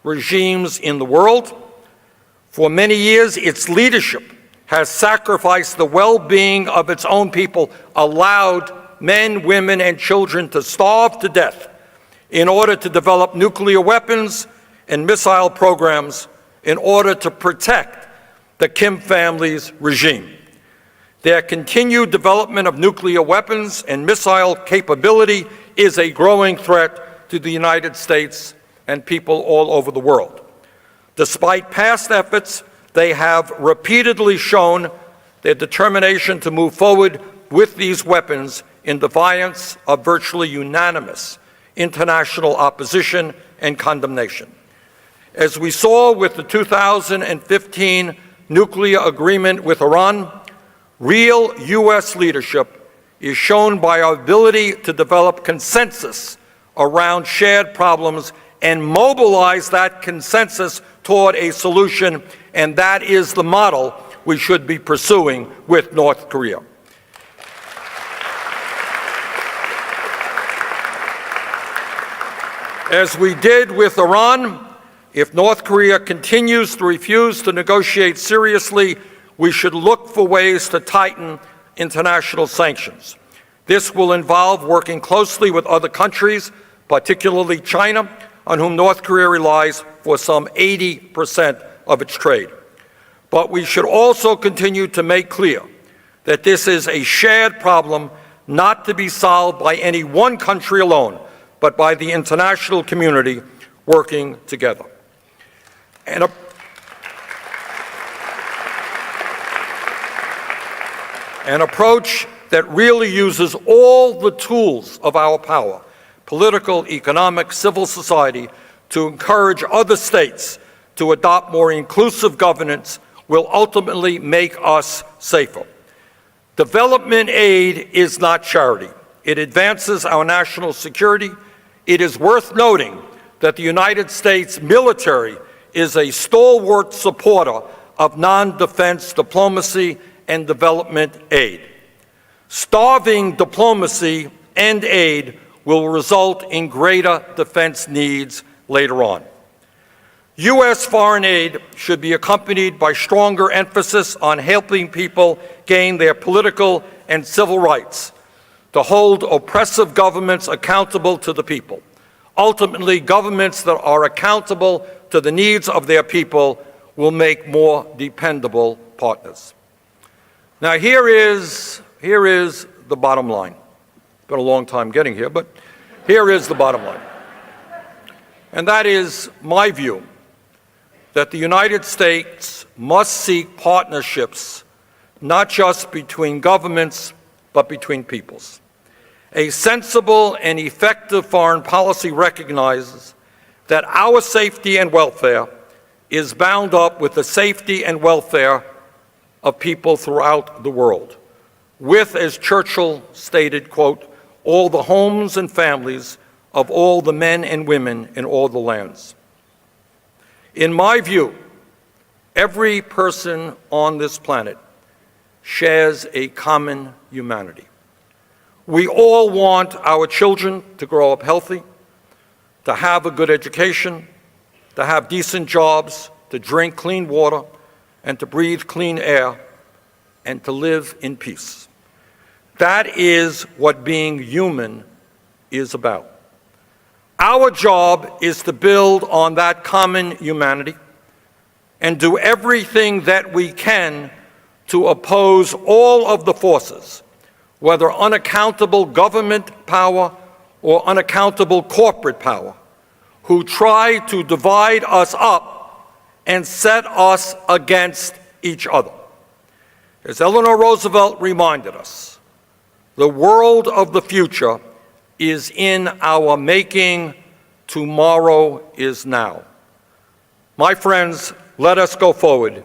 regimes in the world. For many years, its leadership has sacrificed the well-being of its own people, allowed men, women, and children to starve to death in order to develop nuclear weapons and missile programs in order to protect the Kim family's regime. Their continued development of nuclear weapons and missile capability is a growing threat to the United States and people all over the world. Despite past efforts, they have repeatedly shown their determination to move forward with these weapons in defiance of virtually unanimous international opposition and condemnation. As we saw with the 2015 nuclear agreement with Iran, real U.S. leadership is shown by our ability to develop consensus around shared problems and mobilize that consensus toward a solution, and that is the model we should be pursuing with North Korea. As we did with Iran, if North Korea continues to refuse to negotiate seriously, we should look for ways to tighten international sanctions. This will involve working closely with other countries, particularly China, on whom North Korea relies for some 80% of its trade. But we should also continue to make clear that this is a shared problem not to be solved by any one country alone, but by the international community working together. An approach that really uses all the tools of our power, political, economic, civil society, to encourage other states to adopt more inclusive governance will ultimately make us safer. Development aid is not charity. It advances our national security. It is worth noting that the United States military is a stalwart supporter of non-defense diplomacy and development aid. Starving diplomacy and aid will result in greater defense needs later on. U.S. foreign aid should be accompanied by stronger emphasis on helping people gain their political and civil rights, to hold oppressive governments accountable to the people. Ultimately, governments that are accountable to the needs of their people will make more dependable partners. Now, here is the bottom line. It's been a long time getting here, but here is the bottom line. And that is my view, that the United States must seek partnerships not just between governments, but between peoples. A sensible and effective foreign policy recognizes that our safety and welfare is bound up with the safety and welfare of people throughout the world, with, as Churchill stated, quote, all the homes and families of all the men and women in all the lands. In my view, every person on this planet shares a common humanity. We all want our children to grow up healthy, to have a good education, to have decent jobs, to drink clean water, and to breathe clean air, and to live in peace. That is what being human is about. Our job is to build on that common humanity and do everything that we can to oppose all of the forces, whether unaccountable government power or unaccountable corporate power, who try to divide us up and set us against each other. As Eleanor Roosevelt reminded us, the world of the future is in our making. Tomorrow is now. My friends, Let us go forward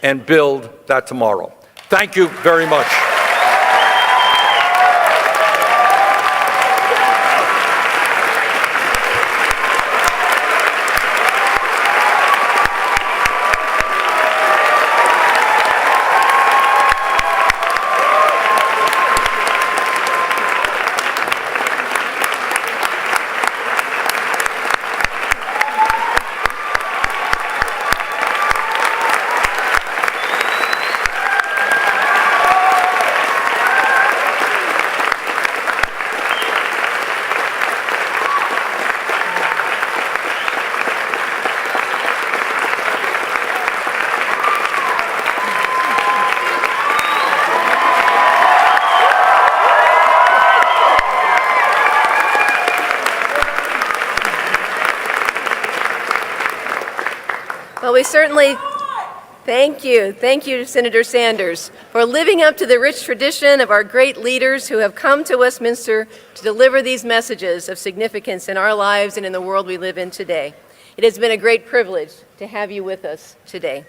and build that tomorrow. Thank you very much. Well, we certainly thank you. Thank you, Senator Sanders, for living up to the rich tradition of our great leaders who have come to Westminster to deliver these messages of significance in our lives and in the world we live in today. It has been a great privilege to have you with us today.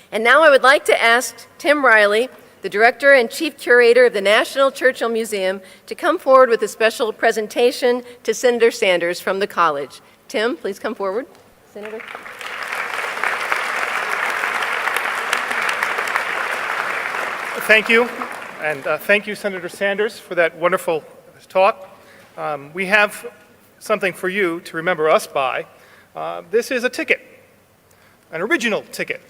And now I would like to ask Tim Riley, the Director and Chief Curator of the National Churchill Museum, to come forward with a special presentation to Senator Sanders from the college. Tim, please come forward. Senator. Thank you, and thank you, Senator Sanders, for that wonderful talk. We have something for you to remember us by. This is a ticket, an original ticket,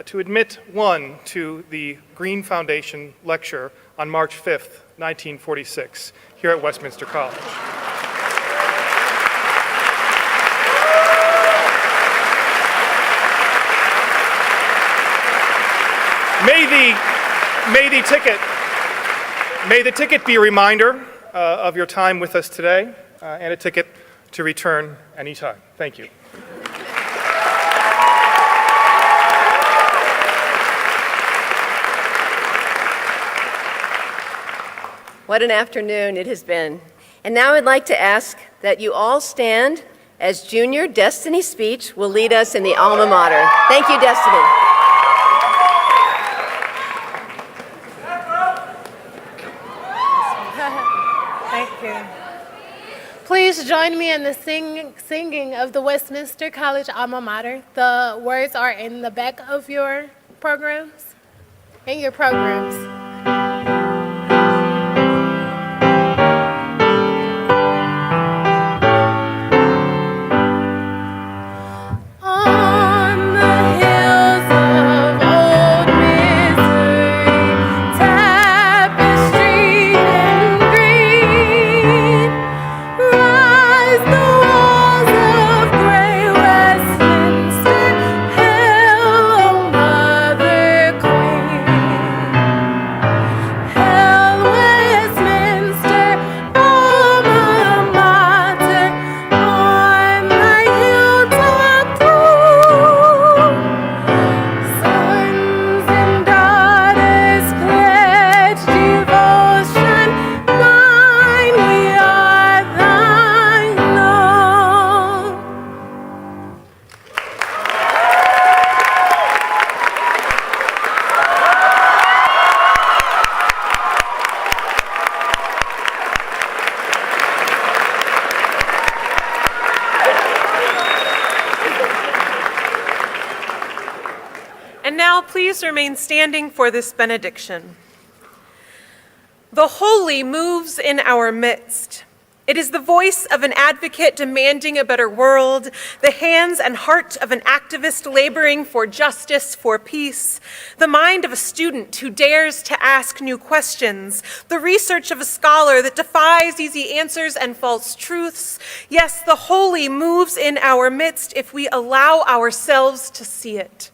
to admit one to the Green Foundation lecture on March 5th, 1946, here at Westminster College. May the ticket be a reminder of your time with us today and a ticket to return anytime. Thank you. What an afternoon it has been. And now I'd like to ask that you all stand as Junior Destiny Speech will lead us in the alma mater. Thank you, Destiny. Thank you. Please join me in the singing of the Westminster College alma mater. The words are in the back of your programs. On the hills of old Missouri, tapestried and green, rise the walls of gray Westminster. Hail, O Mother Queen! Hail, Westminster, alma mater, on thy hilltop throne. Sons and daughters pledge devotion, thine we are, thine own. And now please remain standing for this benediction. The holy moves in our midst. It is the voice of an advocate demanding a better world, the hands and heart of an activist laboring for justice, for peace, the mind of a student who dares to ask new questions, the research of a scholar that defies easy answers and false truths. Yes, the holy moves in our midst if we allow ourselves to see it.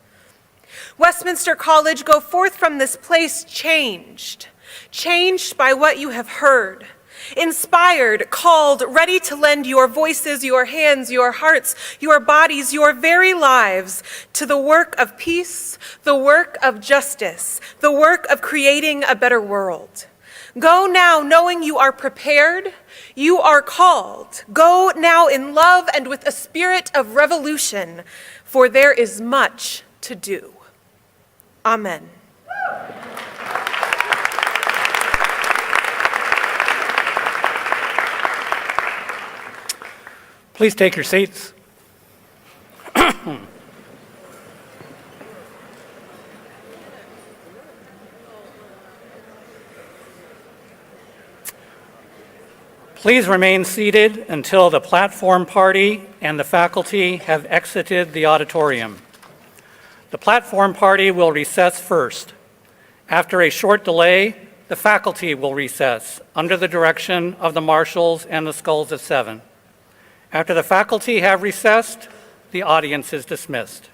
Westminster College, go forth from this place changed by what you have heard, inspired, called, ready to lend your voices, your hands, your hearts, your bodies, your very lives to the work of peace, the work of justice, the work of creating a better world. Go now knowing you are prepared, you are called. Go now in love and with a spirit of revolution, for there is much to do. Amen. Please take your seats. Please remain seated until the platform party and the faculty have exited the auditorium. The platform party will recess first. After a short delay, the faculty will recess under the direction of the marshals and the skulls at 7. After the faculty have recessed, the audience is dismissed.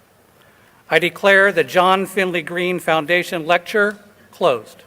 I declare the John Finley Green Foundation Lecture closed.